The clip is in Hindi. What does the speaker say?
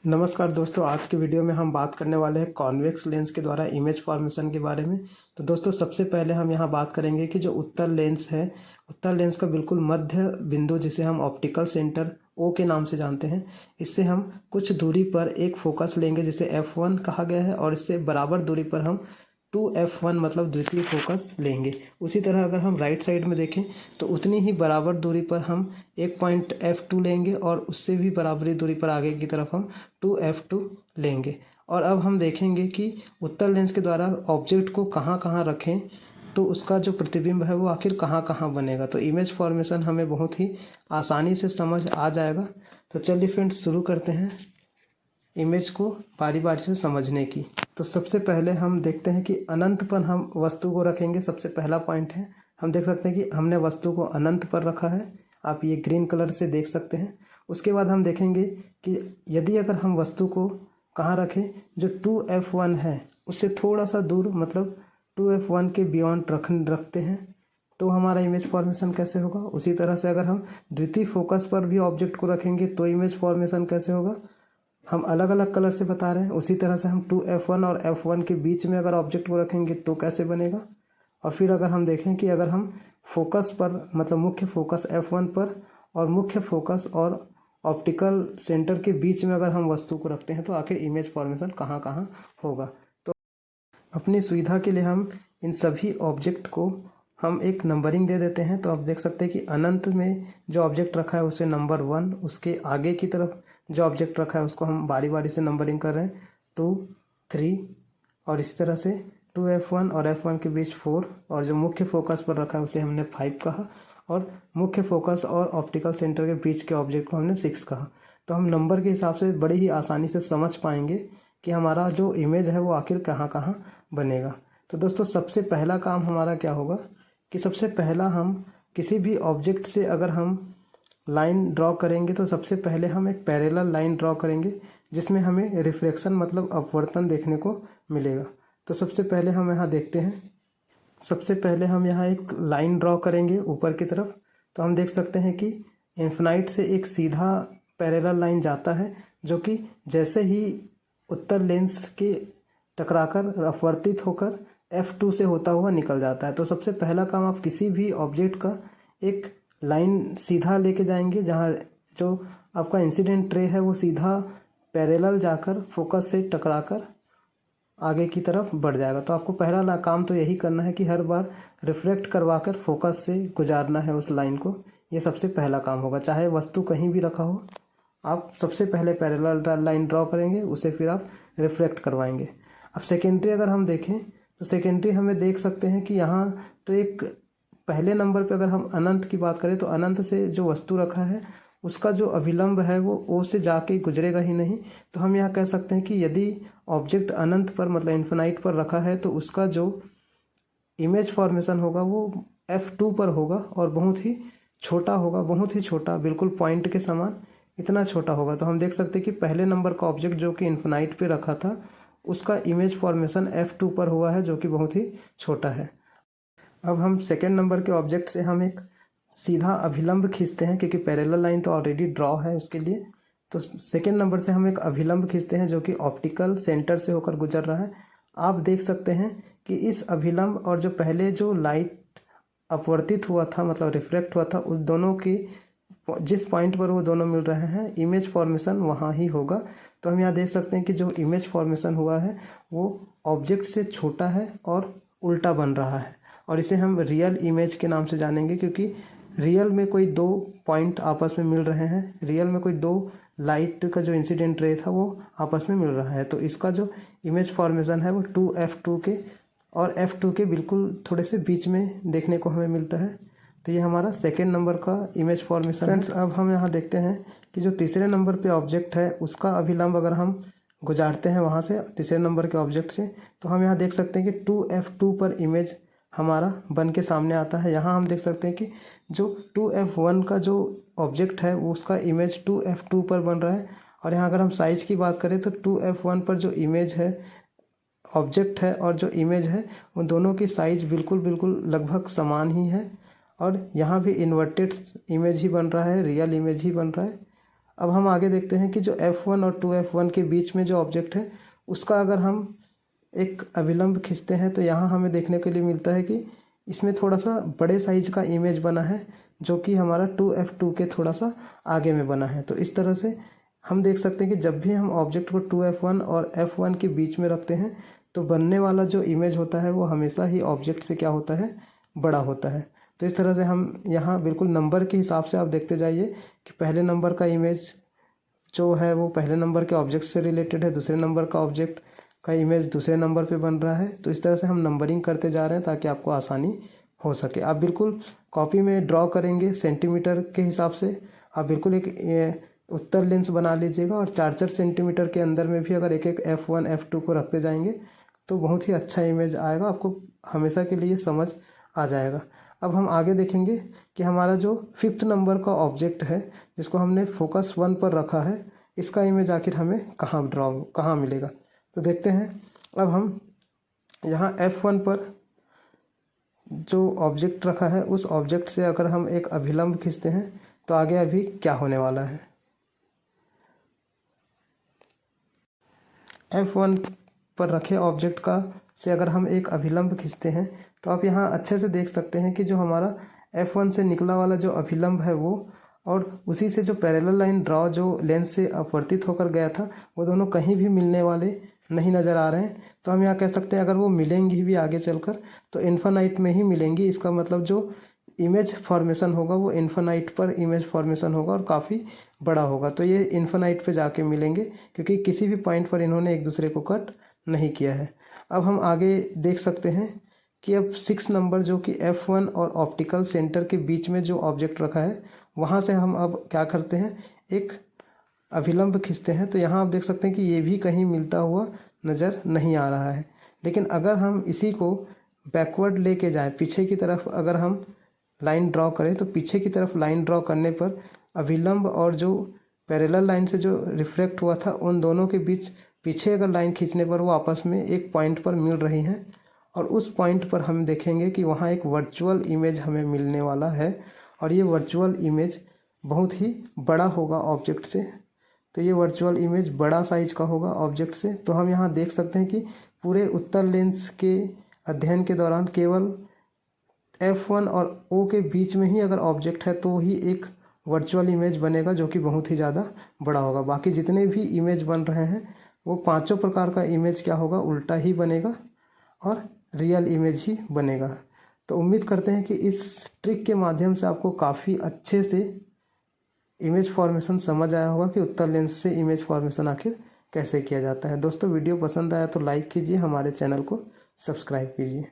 नमस्कार दोस्तों, आज के वीडियो में हम बात करने वाले हैं कॉन्वेक्स लेंस के द्वारा इमेज फॉर्मेशन के बारे में। तो दोस्तों, सबसे पहले हम यहाँ बात करेंगे कि जो उत्तल लेंस है, उत्तल लेंस का बिल्कुल मध्य बिंदु जिसे हम ऑप्टिकल सेंटर ओ के नाम से जानते हैं, इससे हम कुछ दूरी पर एक फोकस लेंगे जिसे f1 कहा गया है, और इससे बराबर दूरी पर हम 2f1 मतलब द्वितीय फोकस लेंगे। उसी तरह अगर हम राइट साइड में देखें तो उतनी ही बराबर दूरी पर हम एक पॉइंट f2 लेंगे और उससे भी बराबरी दूरी पर आगे की तरफ हम 2f2 लेंगे। और अब हम देखेंगे कि उत्तल लेंस के द्वारा ऑब्जेक्ट को कहाँ कहाँ रखें तो उसका जो प्रतिबिंब है वो आखिर कहाँ कहाँ बनेगा। तो इमेज फॉर्मेशन हमें बहुत ही आसानी से समझ आ जाएगा। तो चलिए फ्रेंड्स, शुरू करते हैं इमेज को बारी बारी से समझने की। तो सबसे पहले हम देखते हैं कि अनंत पर हम वस्तु को रखेंगे। सबसे पहला पॉइंट है, हम देख सकते हैं कि हमने वस्तु को अनंत पर रखा है। आप ये ग्रीन कलर से देख सकते हैं। उसके बाद हम देखेंगे कि यदि अगर हम वस्तु को कहाँ रखें, जो 2f1 है उससे थोड़ा सा दूर, मतलब 2f1 के बियॉन्ड रखते हैं, तो हमारा इमेज फॉर्मेशन कैसे होगा। उसी तरह से अगर हम द्वितीय फोकस पर भी ऑब्जेक्ट को रखेंगे तो इमेज फॉर्मेशन कैसे होगा, हम अलग अलग कलर से बता रहे हैं। उसी तरह से हम 2f1 और f1 के बीच में अगर ऑब्जेक्ट को रखेंगे तो कैसे बनेगा। और फिर अगर हम देखें कि अगर हम फोकस पर, मतलब मुख्य फोकस f1 पर और मुख्य फोकस और ऑप्टिकल सेंटर के बीच में अगर हम वस्तु को रखते हैं तो आखिर इमेज फॉर्मेशन कहाँ कहाँ होगा। तो अपनी सुविधा के लिए हम इन सभी ऑब्जेक्ट को हम एक नंबरिंग दे देते हैं। तो आप देख सकते हैं कि अनंत में जो ऑब्जेक्ट रखा है उसे नंबर 1, उसके आगे की तरफ जो ऑब्जेक्ट रखा है उसको हम बारी बारी से नंबरिंग कर रहे हैं 2, 3, और इस तरह से 2f1 और f1 के बीच 4, और जो मुख्य फोकस पर रखा है उसे हमने 5 कहा, और मुख्य फोकस और ऑप्टिकल सेंटर के बीच के ऑब्जेक्ट को हमने 6 कहा। तो हम नंबर के हिसाब से बड़ी ही आसानी से समझ पाएंगे कि हमारा जो इमेज है वो आखिर कहाँ कहाँ बनेगा। तो दोस्तों, सबसे पहला काम हमारा क्या होगा कि सबसे पहला हम किसी भी ऑब्जेक्ट से अगर हम लाइन ड्रॉ करेंगे तो सबसे पहले हम एक पैरेलल लाइन ड्रॉ करेंगे जिसमें हमें रिफ्लेक्शन मतलब अपवर्तन देखने को मिलेगा। तो सबसे पहले हम यहाँ देखते हैं, सबसे पहले हम यहाँ एक लाइन ड्रॉ करेंगे ऊपर की तरफ। तो हम देख सकते हैं कि इन्फिनाइट से एक सीधा पैरेलल लाइन जाता है जो कि जैसे ही उत्तल लेंस के टकराकर अपवर्तित होकर f2 से होता हुआ निकल जाता है। तो सबसे पहला काम, आप किसी भी ऑब्जेक्ट का एक लाइन सीधा लेके जाएंगे जहाँ जो आपका इंसिडेंट रे है वो सीधा पैरेलल जाकर फोकस से टकराकर आगे की तरफ बढ़ जाएगा। तो आपको पहला काम तो यही करना है कि हर बार रिफ्लेक्ट करवाकर फोकस से गुजारना है उस लाइन को। ये सबसे पहला काम होगा, चाहे वस्तु कहीं भी रखा हो, आप सबसे पहले पैरेलल लाइन ड्रॉ करेंगे, उसे फिर आप रिफ्लेक्ट करवाएंगे। अब सेकेंडरी अगर हम देखें तो सेकेंडरी हमें देख सकते हैं कि यहाँ तो एक पहले नंबर पे अगर हम अनंत की बात करें तो अनंत से जो वस्तु रखा है उसका जो अभिलंब है वो ओ से जाके गुजरेगा ही नहीं। तो हम यहाँ कह सकते हैं कि यदि ऑब्जेक्ट अनंत पर मतलब इन्फिनाइट पर रखा है तो उसका जो इमेज फॉर्मेशन होगा वो f2 पर होगा और बहुत ही छोटा होगा, बहुत ही छोटा, बिल्कुल पॉइंट के समान इतना छोटा होगा। तो हम देख सकते हैं कि पहले नंबर का ऑब्जेक्ट जो कि इन्फिनाइट पे रखा था उसका इमेज फॉर्मेशन f2 पर हुआ है जो कि बहुत ही छोटा है। अब हम सेकेंड नंबर के ऑब्जेक्ट से हम एक सीधा अभिलंब खींचते हैं क्योंकि पैरेलल लाइन तो ऑलरेडी ड्रॉ है उसके लिए। तो सेकेंड नंबर से हम एक अभिलंब खींचते हैं जो कि ऑप्टिकल सेंटर से होकर गुजर रहा है। आप देख सकते हैं कि इस अभिलंब और जो पहले जो लाइट अपवर्तित हुआ था मतलब रिफ्लेक्ट हुआ था, उस दोनों की जिस पॉइंट पर वो दोनों मिल रहे हैं इमेज फॉर्मेशन वहाँ ही होगा। तो हम यहाँ देख सकते हैं कि जो इमेज फॉर्मेशन हुआ है वो ऑब्जेक्ट से छोटा है और उल्टा बन रहा है, और इसे हम रियल इमेज के नाम से जानेंगे क्योंकि रियल में कोई दो पॉइंट आपस में मिल रहे हैं, रियल में कोई दो लाइट का जो इंसिडेंट रे था वो आपस में मिल रहा है। तो इसका जो इमेज फॉर्मेशन है वो 2f2 के और f2 के बिल्कुल थोड़े से बीच में देखने को हमें मिलता है। तो ये हमारा सेकेंड नंबर का इमेज फॉर्मेशन है। अब हम यहाँ देखते हैं कि जो तीसरे नंबर पे ऑब्जेक्ट है उसका अभिलंब अगर हम गुजारते हैं वहाँ से तीसरे नंबर के ऑब्जेक्ट से, तो हम यहाँ देख सकते हैं कि 2f2 पर इमेज हमारा बन के सामने आता है। यहाँ हम देख सकते हैं कि जो 2f1 का जो ऑब्जेक्ट है वो उसका इमेज 2f2 पर बन रहा है, और यहाँ अगर हम साइज़ की बात करें तो 2f1 पर जो इमेज है, ऑब्जेक्ट है और जो इमेज है, उन दोनों की साइज़ बिल्कुल लगभग समान ही है, और यहाँ भी इन्वर्टेड इमेज ही बन रहा है, रियल इमेज ही बन रहा है। अब हम आगे देखते हैं कि जो F1 और 2F1 के बीच में जो ऑब्जेक्ट है उसका अगर हम एक अभिलंब खींचते हैं तो यहाँ हमें देखने के लिए मिलता है कि इसमें थोड़ा सा बड़े साइज का इमेज बना है जो कि हमारा 2F2 के थोड़ा सा आगे में बना है। तो इस तरह से हम देख सकते हैं कि जब भी हम ऑब्जेक्ट को 2F1 और F1 के बीच में रखते हैं तो बनने वाला जो इमेज होता है वो हमेशा ही ऑब्जेक्ट से क्या होता है, बड़ा होता है। तो इस तरह से हम यहाँ बिल्कुल नंबर के हिसाब से आप देखते जाइए कि पहले नंबर का इमेज जो है वो पहले नंबर के ऑब्जेक्ट से रिलेटेड है, दूसरे नंबर का ऑब्जेक्ट का इमेज दूसरे नंबर पे बन रहा है। तो इस तरह से हम नंबरिंग करते जा रहे हैं ताकि आपको आसानी हो सके। आप बिल्कुल कॉपी में ड्रॉ करेंगे सेंटीमीटर के हिसाब से, आप बिल्कुल एक उत्तर लेंस बना लीजिएगा और 4-4 सेंटीमीटर के अंदर में भी अगर एक एक F1 F2 को रखते जाएंगे तो बहुत ही अच्छा इमेज आएगा, आपको हमेशा के लिए समझ आ जाएगा। अब हम आगे देखेंगे कि हमारा जो 5th नंबर का ऑब्जेक्ट है जिसको हमने फोकस 1 पर रखा है, इसका इमेज आखिर हमें कहाँ मिलेगा। तो देखते हैं। अब हम यहाँ F1 पर जो ऑब्जेक्ट रखा है उस ऑब्जेक्ट से अगर हम एक अभिलंब खींचते हैं तो आगे अभी क्या होने वाला है। F1 पर रखे ऑब्जेक्ट का से अगर हम एक अभिलंब खींचते हैं तो आप यहाँ अच्छे से देख सकते हैं कि जो हमारा F1 से निकला वाला जो अभिलंब है वो और उसी से जो पैरेलल लाइन ड्रॉ जो लेंस से अपवर्तित होकर गया था वो दोनों कहीं भी मिलने वाले नहीं नज़र आ रहे हैं। तो हम यहाँ कह सकते हैं अगर वो मिलेंगी भी आगे चलकर तो इन्फिनाइट में ही मिलेंगी। इसका मतलब जो इमेज फॉर्मेशन होगा वो इन्फिनाइट पर इमेज फॉर्मेशन होगा और काफ़ी बड़ा होगा। तो ये इन्फिनाइट पे जाके मिलेंगे क्योंकि किसी भी पॉइंट पर इन्होंने एक दूसरे को कट नहीं किया है। अब हम आगे देख सकते हैं कि अब 6 नंबर जो कि F1 और ऑप्टिकल सेंटर के बीच में जो ऑब्जेक्ट रखा है वहाँ से हम अब क्या करते हैं, एक अभिलंब खींचते हैं। तो यहाँ आप देख सकते हैं कि ये भी कहीं मिलता हुआ नज़र नहीं आ रहा है। लेकिन अगर हम इसी को बैकवर्ड लेके जाएं, पीछे की तरफ अगर हम लाइन ड्रॉ करें तो पीछे की तरफ लाइन ड्रॉ करने पर अभिलंब और जो पैरेलल लाइन से जो रिफ्लेक्ट हुआ था उन दोनों के बीच पीछे अगर लाइन खींचने पर वो आपस में एक पॉइंट पर मिल रही हैं और उस पॉइंट पर हम देखेंगे कि वहाँ एक वर्चुअल इमेज हमें मिलने वाला है और ये वर्चुअल इमेज बहुत ही बड़ा होगा ऑब्जेक्ट से। तो ये वर्चुअल इमेज बड़ा साइज का होगा ऑब्जेक्ट से। तो हम यहाँ देख सकते हैं कि पूरे उत्तर लेंस के अध्ययन के दौरान केवल F1 और O के बीच में ही अगर ऑब्जेक्ट है तो ही एक वर्चुअल इमेज बनेगा जो कि बहुत ही ज़्यादा बड़ा होगा। बाकी जितने भी इमेज बन रहे हैं वो पांचों प्रकार का इमेज क्या होगा, उल्टा ही बनेगा और रियल इमेज ही बनेगा। तो उम्मीद करते हैं कि इस ट्रिक के माध्यम से आपको काफ़ी अच्छे से इमेज फॉर्मेशन समझ आया होगा कि उत्तर लेंस से इमेज फॉर्मेशन आखिर कैसे किया जाता है। दोस्तों वीडियो पसंद आया तो लाइक कीजिए, हमारे चैनल को सब्सक्राइब कीजिए।